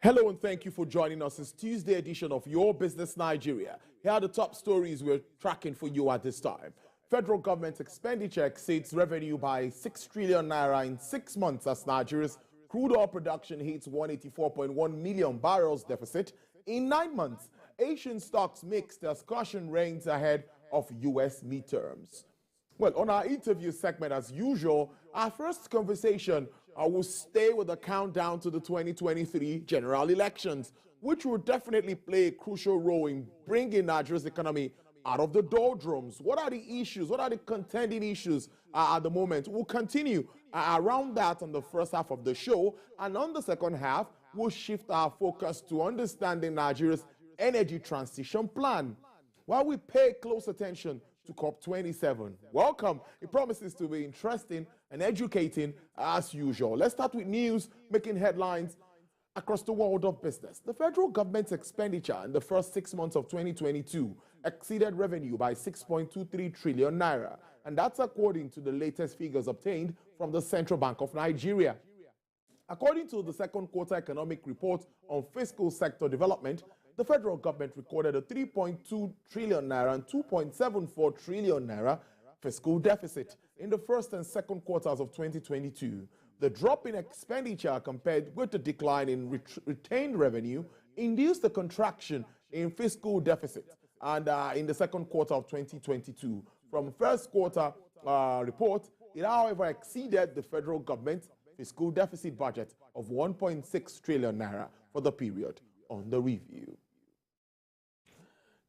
Hello and thank you for joining us this Tuesday edition of Your Business Nigeria. Here are the top stories we're tracking for you at this time. Federal government expenditure exceeds revenue by 6 trillion naira in 6 months as Nigeria's crude oil production hits 184.1 million barrels deficit in 9 months. Asian stocks mixed as caution reigns ahead of U.S. midterms. Well, on our interview segment, as usual, our first conversation will stay with a countdown to the 2023 general elections, which will definitely play a crucial role in bringing Nigeria's economy out of the doldrums. What are the issues? What are the contending issues at the moment? We'll continue around that on the first half of the show, and on the second half, we'll shift our focus to understanding Nigeria's energy transition plan, while we pay close attention to COP27. Welcome. It promises to be interesting and educating as usual. Let's start with news making headlines across the world of business. The federal government's expenditure in the first 6 months of 2022 exceeded revenue by 6.23 trillion naira, and that's according to the latest figures obtained from the Central Bank of Nigeria. According to the second quarter economic report on fiscal sector development, the federal government recorded a 3.2 trillion naira and 2.74 trillion naira fiscal deficit in the first and second quarters of 2022. The drop in expenditure compared with the decline in retained revenue induced a contraction in fiscal deficit and in the second quarter of 2022. From first quarter report, it however exceeded the federal government's fiscal deficit budget of 1.6 trillion naira for the period under review.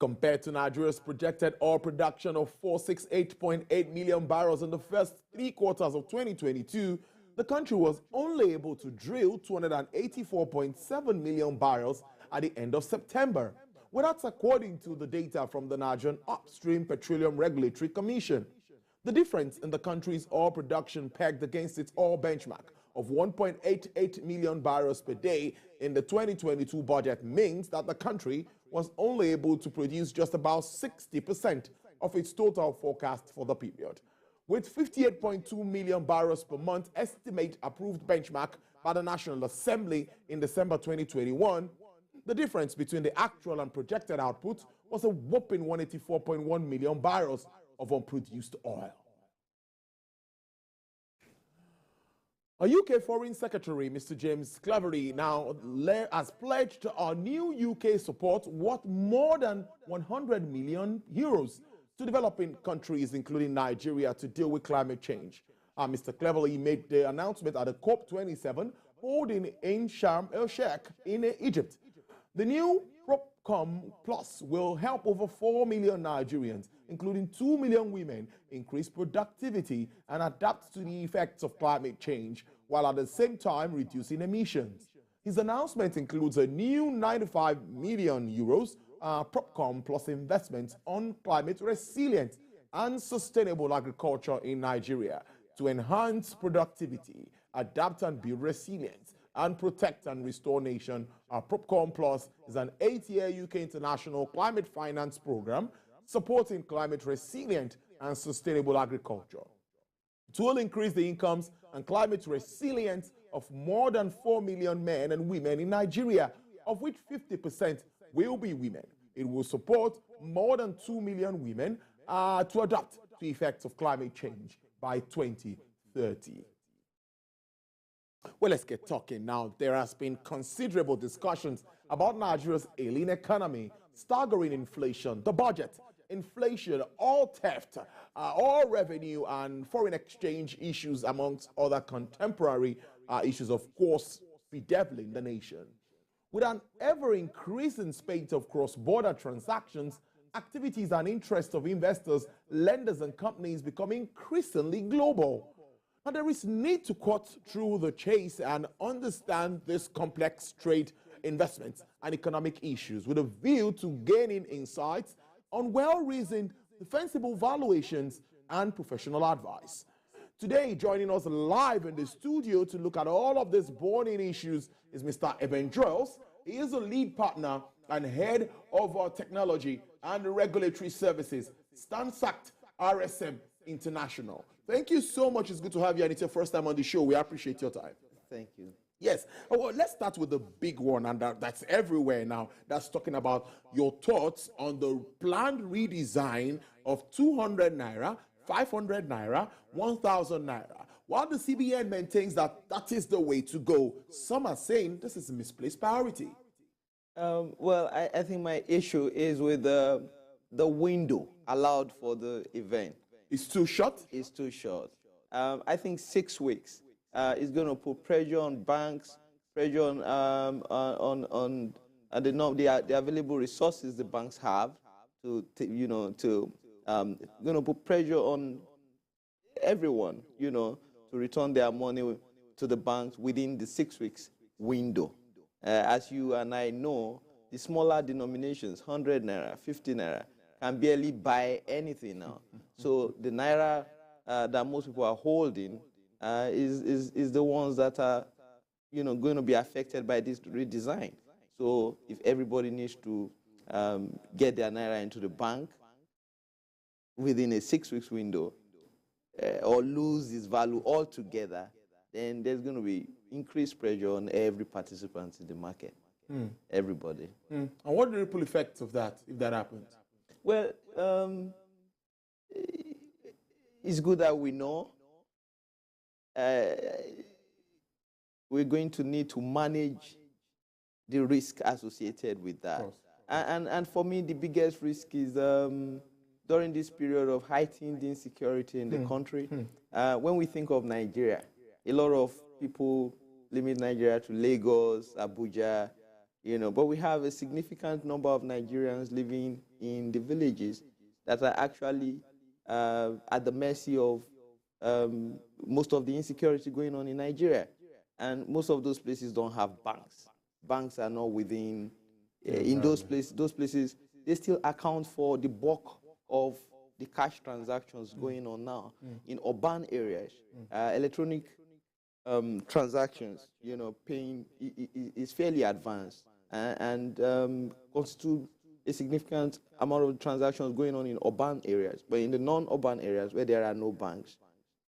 Compared to Nigeria's projected oil production of 468.8 million barrels in the first 3 quarters of 2022, the country was only able to drill 284.7 million barrels at the end of September. Well, that's according to the data from the Nigerian Upstream Petroleum Regulatory Commission. The difference in the country's oil production pegged against its oil benchmark of 1.88 million barrels per day in the 2022 budget means that the country was only able to produce just about 60% of its total forecast for the period. With 58.2 million barrels per month estimate approved benchmark by the National Assembly in December 2021, the difference between the actual and projected output was a whopping 184.1 million barrels of unproduced oil. A UK Foreign Secretary, Mr. James Cleverly, now has pledged our new UK support worth more than 100 million euros to developing countries, including Nigeria, to deal with climate change. Mr. Cleverly made the announcement at the COP27 holding in Sharm el-Sheikh in Egypt. The new Propcom Plus will help over 4 million Nigerians, including 2 million women, increase productivity and adapt to the effects of climate change, while at the same time reducing emissions. His announcement includes a new 95 million euros Propcom Plus investment on climate resilient and sustainable agriculture in Nigeria to enhance productivity, adapt and build resilience, and protect and restore nation. Propcom Plus is an 8-year UK international climate finance program supporting climate resilient and sustainable agriculture. It will increase the incomes and climate resilience of more than 4 million men and women in Nigeria, of which 50% will be women. It will support more than 2 million women to adapt to the effects of climate change by 2030. Well, let's get talking now. There has been considerable discussions about Nigeria's ailing economy, staggering inflation, the budget, inflation, oil theft, oil revenue, and foreign exchange issues, amongst other contemporary issues, of course, bedeviling the nation. With an ever-increasing spate of cross-border transactions, activities and interests of investors, lenders, and companies become increasingly global. And there is need to cut through the chase and understand this complex trade, investments, and economic issues with a view to gaining insights on well-reasoned, defensible valuations and professional advice. Today, joining us live in the studio to look at all of these burning issues is Mr. Eben Droels. He is a lead partner and head of technology and regulatory services, Stansact RSM International. Thank you so much. It's good to have you, and it's your first time on the show. We appreciate your time. Thank you. Yes. Oh, well, let's start with the big one, and that's everywhere now. That's talking about your thoughts on the planned redesign of 200 naira, 500 naira, 1,000 naira. While the CBN maintains that that is the way to go, some are saying this is a misplaced priority. Well, I think my issue is with the window allowed for the event. It's too short? It's too short. I think 6 weeks is going to put pressure on banks, pressure on the available resources the banks have going to put pressure on everyone, to return their money to the banks within the 6 weeks window. As you and I know, the smaller denominations, 100 naira, 50 naira, can barely buy anything now. So the naira that most people are holding is the ones that are, going to be affected by this redesign. So if everybody needs to get their naira into the bank within a 6 weeks window, or lose its value altogether, then there's going to be increased pressure on every participant in the market. Everybody. And what are the ripple effects of that, if that happens? Well, it's good that we know we're going to need to manage the risk associated with that. And for me, the biggest risk is during this period of heightened insecurity in the country. When we think of Nigeria, a lot of people limit Nigeria to Lagos, Abuja, but we have a significant number of Nigerians living in the villages that are actually at the mercy of most of the insecurity going on in Nigeria. And most of those places don't have banks. Banks are not within, in those places, they still account for the bulk of the cash transactions going on now. In urban areas, electronic transactions, paying is fairly advanced and constitute a significant amount of transactions going on in urban areas. But in the non-urban areas where there are no banks,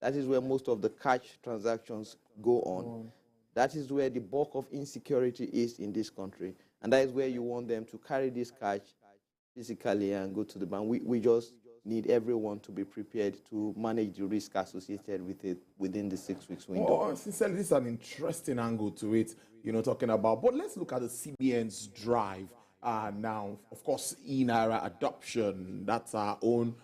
that is where most of the cash transactions go on. That is where the bulk of insecurity is in this country. And that is where you want them to carry this cash physically and go to the bank. We just need everyone to be prepared to manage the risk associated with it within the 6 weeks window. Oh, sincerely, this is an interesting angle to it, talking about. But let's look at the CBN's drive now. Of course, e-Naira adoption, that's our own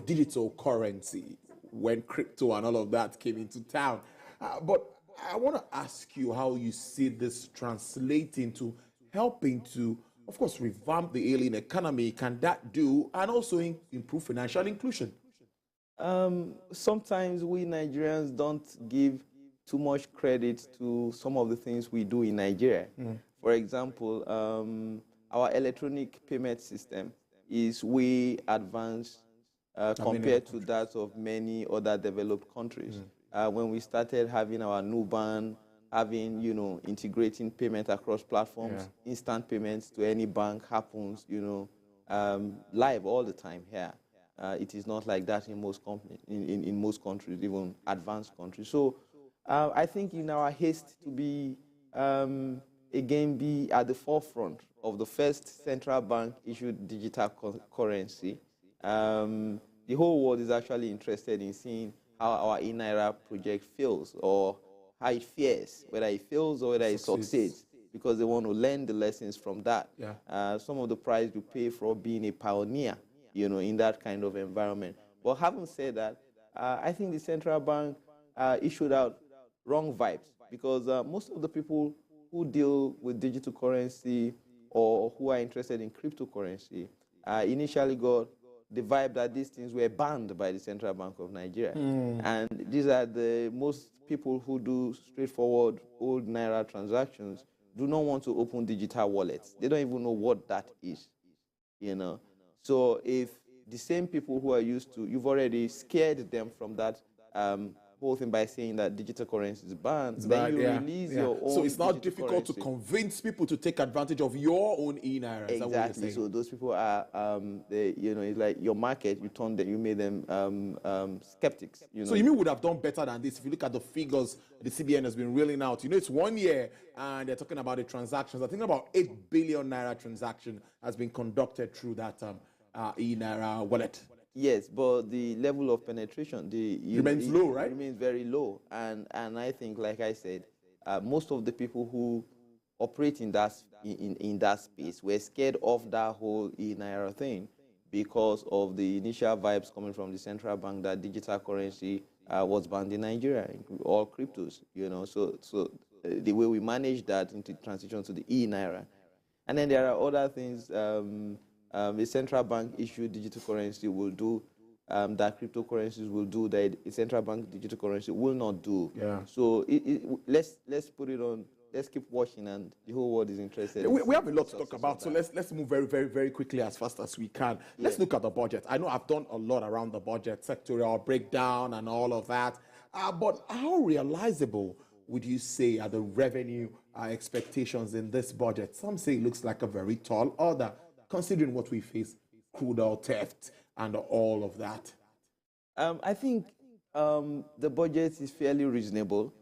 digital currency when crypto and all of that came into town. But I want to ask you how you see this translating to helping to, of course, revamp the alien economy. Can that do, and also improve financial inclusion? Sometimes we Nigerians don't give too much credit to some of the things we do in Nigeria. For example, our electronic payment system is way advanced compared to that of many other developed countries. When we started having our Nuban, having, integrating payment across platforms, instant payments to any bank happens, live all the time here. It is not like that in most in most countries, even advanced countries. So I think in our haste to be, again, be at the forefront of the first central bank issued digital currency, the whole world is actually interested in seeing how our e-Naira project fails, or how it fares, whether it fails or whether it succeeds, because they want to learn the lessons from that. Some of the price you pay for being a pioneer, in that kind of environment. But having said that, I think the central bank issued out wrong vibes, because most of the people who deal with digital currency or who are interested in cryptocurrency initially got the vibe that these things were banned by the Central Bank of Nigeria. And these are the most people who do straightforward old Naira transactions do not want to open digital wallets. They don't even know what that is, So if the same people who are used to, you've already scared them from that whole thing by saying that digital currency is banned. It's Then bad, you yeah, release yeah. your own. So it's not digital difficult to currency. convince people to take advantage of your own e-naira. Is that what you're Exactly. saying? So those people are, they, you know, it's like your market. You made them skeptics. You know. So you would have done better than this if you look at the figures the CBN has been reeling out. You know, it's 1 year and they're talking about the transactions. I think about 8 billion naira transaction has been conducted through that e-naira wallet. Yes, but the level of penetration Remains low, right? Remains very low, and I think, like I said, most of the people who operate in that space were scared of that whole e-naira thing because of the initial vibes coming from the central bank that digital currency was banned in Nigeria, all cryptos. You know, so the way we manage that into transition to the e-naira, and then there are other things. The central bank issued digital currency will do that cryptocurrencies will do that a central bank digital currency will not do. Yeah. So let's put it on. Let's keep watching, and the whole world is interested. We have a lot to talk about, so let's move very, very, very quickly as fast as we can. Yeah. Let's look at the budget. I know I've done a lot around the budget, sectorial breakdown and all of that, but how realizable would you say are the revenue expectations in this budget? Some say it looks like a very tall order, considering what we face, crude oil theft and all of that. I think the budget is fairly reasonable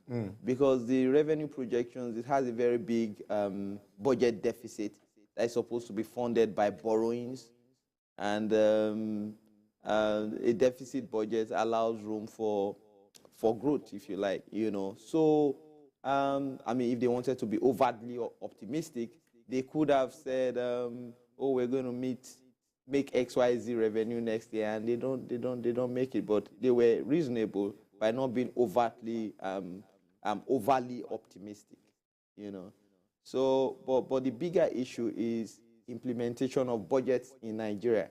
because the revenue projections, it has a very big budget deficit that is supposed to be funded by borrowings, and a deficit budget allows room for growth, if you like, you know. So I mean, if they wanted to be overtly optimistic, they could have said, oh, we're going to make XYZ revenue next year, and they don't make it. But they were reasonable by not being overtly overly optimistic, you know. So, but the bigger issue is implementation of budgets in Nigeria.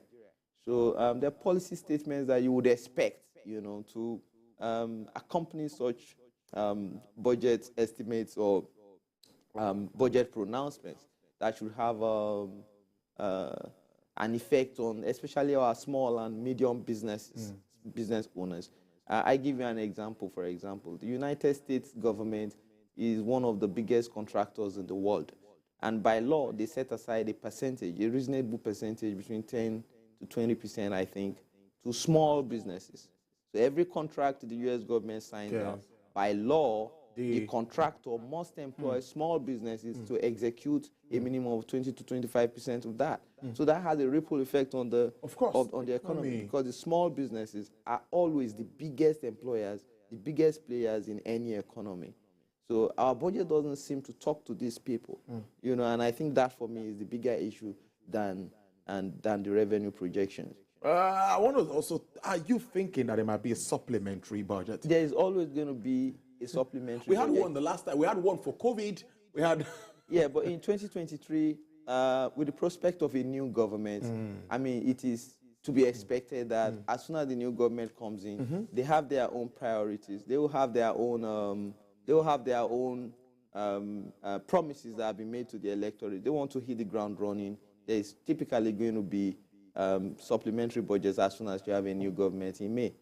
So there are policy statements that you would expect, you know, to accompany such budget estimates or budget pronouncements that should have an effect on especially our small and medium business owners. I give you an example. For example, the United States government is one of the biggest contractors in the world, and by law they set aside a percentage, a reasonable percentage between 10 to 20%, I think, to small businesses. So every contract the U.S. government signs out, by law, the contractor must employ small businesses to execute a minimum of 20 to 25% of that. So that has a ripple effect on the on the economy, because the small businesses are always the biggest employers, the biggest players in any economy. So our budget doesn't seem to talk to these people, you know, and I think that for me is the bigger issue than the revenue projections. I want to also, are you thinking that there might be a supplementary budget? There is always going to be a supplementary We had budget. one the last time. We had one for COVID. We had... Yeah, but in 2023, with the prospect of a new government, I mean, it is to be expected that as soon as the new government comes in, they have their own priorities. They will have their own promises that have been made to the electorate. They want to hit the ground running. There is typically going to be supplementary budgets as soon as you have a new government in May.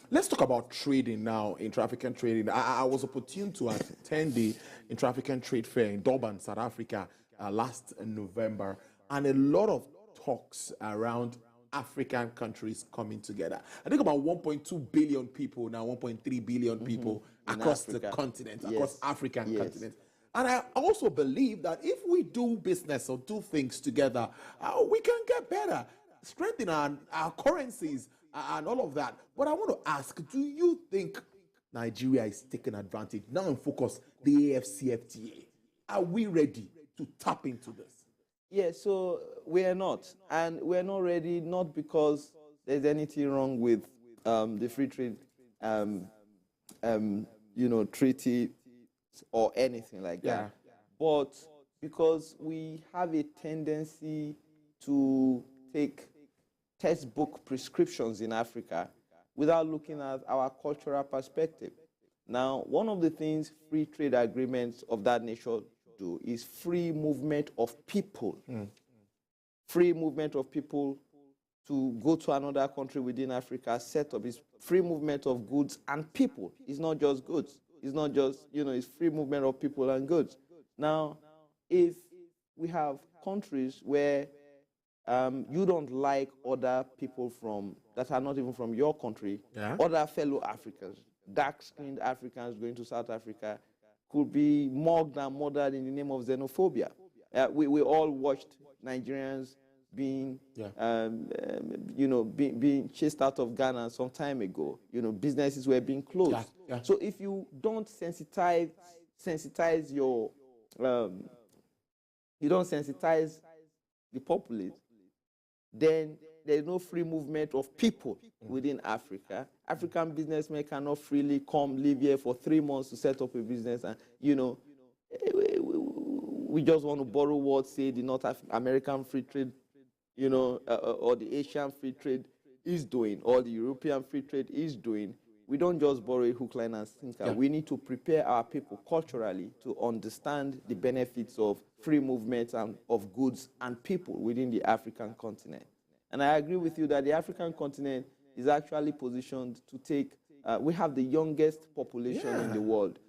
Let's talk about trading now, intra-African trading. I was opportune to attend the intra-African trade fair in Durban, South Africa, last November, and a lot of talks around African countries coming together. I think about 1.2 billion people now, 1.3 billion people across the continent, across African continent. And I also believe that if we do business or do things together, we can get better, strengthen our currencies and all of that. But I want to ask, do you think Nigeria is taking advantage? Now in focus, the AFCFTA. Are we ready to tap into this? Yeah, so we are not. And we're not ready, not because there's anything wrong with the free trade treaty or anything like that. But because we have a tendency to take textbook prescriptions in Africa without looking at our cultural perspective. Now, one of the things free trade agreements of that nature do is free movement of people. Free movement of people to go to another country within Africa, set up. It's free movement of goods and people. It's not just goods. It's not just, it's free movement of people and goods. Now, if we have countries where you don't like other people that are not even from your country, other fellow Africans, dark-skinned Africans going to South Africa could be mugged and murdered in the name of xenophobia. We all watched Nigerians being, being chased out of Ghana some time ago. Businesses were being closed. So if you don't sensitize your, you don't sensitize the populace, then there's no free movement of people within Africa. African businessmen cannot freely come live here for 3 months to set up a business, and we just want to borrow what, say, the North American free trade, or the Asian free trade is doing, or the European free trade is doing. We don't just borrow a hook, line, and sinker. We need to prepare our people culturally to understand the benefits of free movement and of goods and people within the African continent. And I agree with you that the African continent is actually positioned to take, we have the youngest population in the world.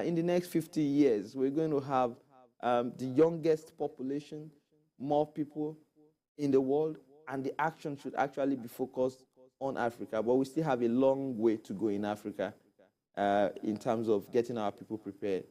In the next 50 years, we're going to have the youngest population, more people in the world, and the action should actually be focused on Africa. But we still have a long way to go in Africa in terms of getting our people prepared.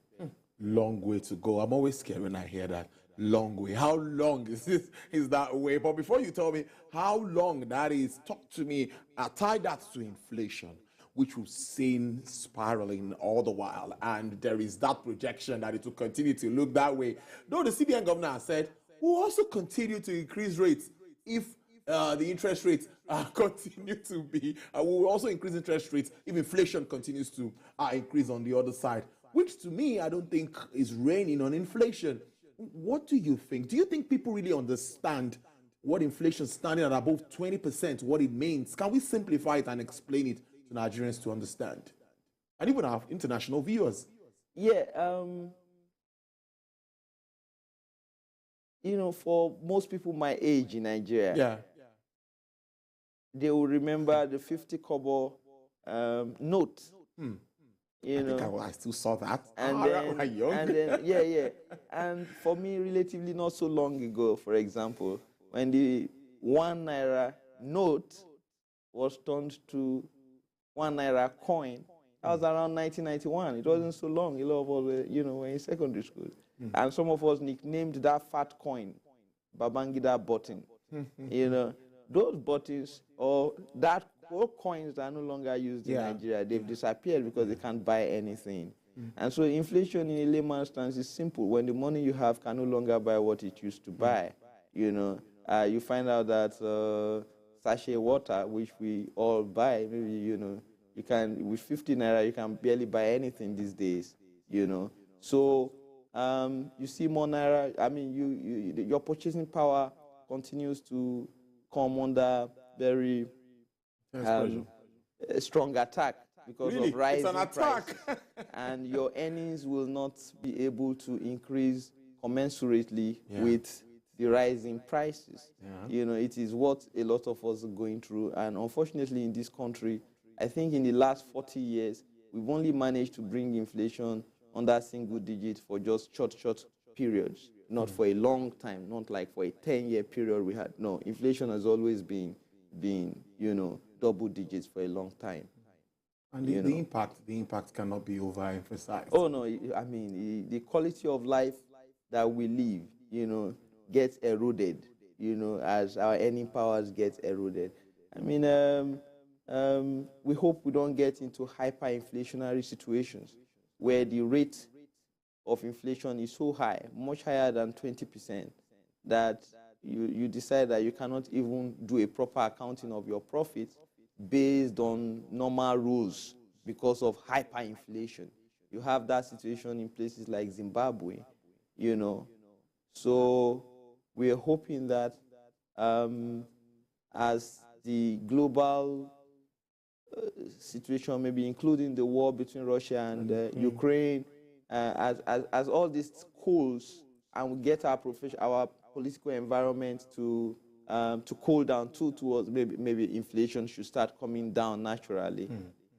Long way to go. I'm always scared when I hear that. Long way. How long is that way? But before you tell me how long that is, talk to me. Tie that to inflation, which we've seen spiraling all the while. And there is that projection that it will continue to look that way. Though the CBN governor has said, we'll also continue to increase rates if the interest rates continue to be, we'll also increase interest rates if inflation continues to increase on the other side, which to me, I don't think is raining on inflation. What do you think? Do you think people really understand what inflation standing at above 20%, what it means? Can we simplify it and explain it to Nigerians to understand? And even our international viewers. Yeah, for most people my age in Nigeria, they will remember the 50 kobo note. I still saw that. And and for me, relatively not so long ago, for example, when the 1 naira note was turned to 1 naira coin, that was around 1991. It wasn't so long. A lot of us were in secondary school. And some of us nicknamed that fat coin Babangida button. Those buttons or that coins are no longer used in Nigeria. They've disappeared because they can't buy anything. And so inflation in a layman's terms is simple. When the money you have can no longer buy what it used to buy, you find out that sachet water, which we all buy, maybe, you can, with 50 naira, you can barely buy anything these days, So you see more naira, your purchasing power continues to come under very strong attack because of rising prices. And your earnings will not be able to increase commensurately with the rising prices. It is what a lot of us are going through. And unfortunately in this country, I think in the last 40 years, we've only managed to bring inflation under single digits for just short periods, not for a long time, not like for a 10-year period we had. No, inflation has always been double digits for a long time. And the impact cannot be overemphasized. Oh no, the quality of life that we live, gets eroded, as our earning powers get eroded. We hope we don't get into hyperinflationary situations where the rate of inflation is so high, much higher than 20%, that you decide that you cannot even do a proper accounting of your profits based on normal rules because of hyperinflation. You have that situation in places like Zimbabwe, So we are hoping that as the global situation, maybe including the war between Russia and Ukraine, as all this cools and we get our political environment to cool down too, towards maybe inflation should start coming down naturally,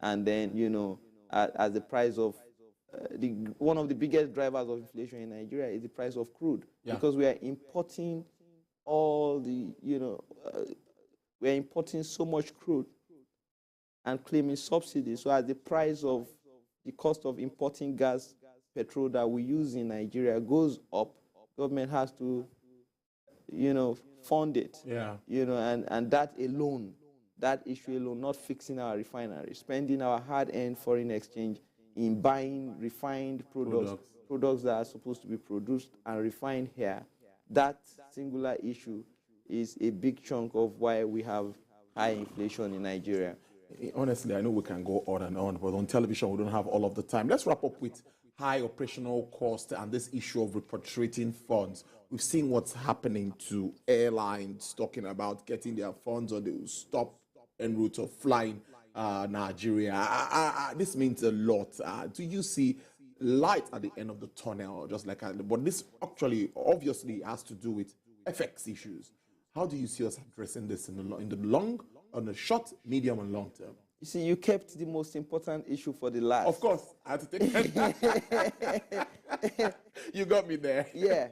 and then as the price of one of the biggest drivers of inflation in Nigeria is the price of crude, because we are importing all the we are importing so much crude and claiming subsidies. So as the price of the cost of importing gas, petrol that we use in Nigeria goes up, government has to fund it. And that alone, that issue alone, not fixing our refinery, spending our hard-earned foreign exchange in buying refined products that are supposed to be produced and refined here, that singular issue is a big chunk of why we have high inflation in Nigeria. Honestly, I know we can go on and on, but on television we don't have all of the time. Let's wrap up with high operational cost and this issue of repatriating funds. We've seen what's happening to airlines talking about getting their funds, or they will stop en route of flying Nigeria. This means a lot. Do you see light at the end of the tunnel? Just like, but this actually obviously has to do with FX issues. How do you see us addressing this in the long, on the short, medium, and long term? You see, you kept the most important issue for the last. Of course, I had to take that. You got me there. Yeah.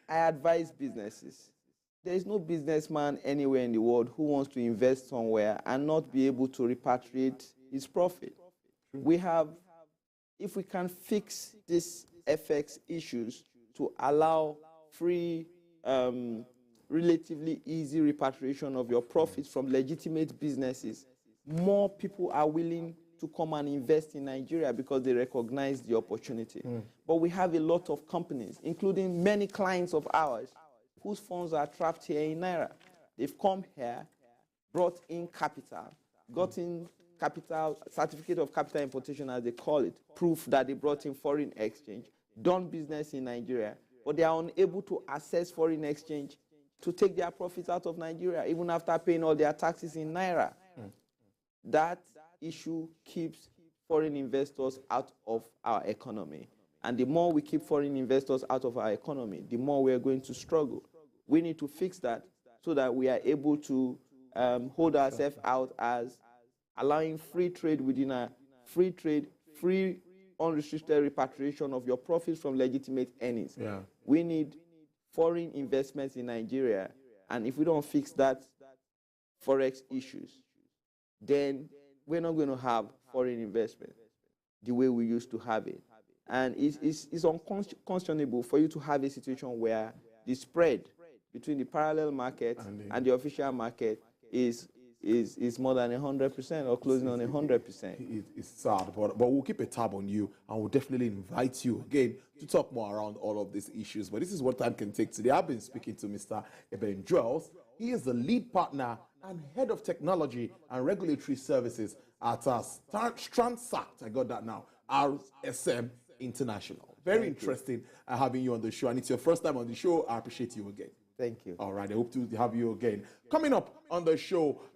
I advise businesses. There is no businessman anywhere in the world who wants to invest somewhere and not be able to repatriate his profit. If we can fix these FX issues to allow free, relatively easy repatriation of your profits from legitimate businesses, more people are willing to come and invest in Nigeria because they recognize the opportunity. But we have a lot of companies, including many clients of ours, whose funds are trapped here in Naira. They've come here, brought in capital, gotten capital, certificate of capital importation as they call it, proof that they brought in foreign exchange, done business in Nigeria, but they are unable to access foreign exchange to take their profits out of Nigeria, even after paying all their taxes in Naira. That issue keeps foreign investors out of our economy. And the more we keep foreign investors out of our economy, the more we are going to struggle. We need to fix that so that we are able to hold ourselves out as allowing free trade within a free trade, free unrestricted repatriation of your profits from legitimate earnings. We need foreign investments in Nigeria, and if we don't fix that forex issues, then we're not going to have foreign investment the way we used to have it. And it's unconscionable for you to have a situation where the spread between the parallel market and the official market is more than 100% or closing on 100%. It's sad, but we'll keep a tab on you, and we'll definitely invite you again to talk more around all of these issues. But this is what time can take today. I've been speaking to Mr. Eben Joels. He is the lead partner and head of technology and regulatory services at Transact. I got that now. RSM International. Very interesting having you on the show, and it's your first time on the show. I appreciate you again. Thank you. All right, I hope to have you again. Coming up on the show,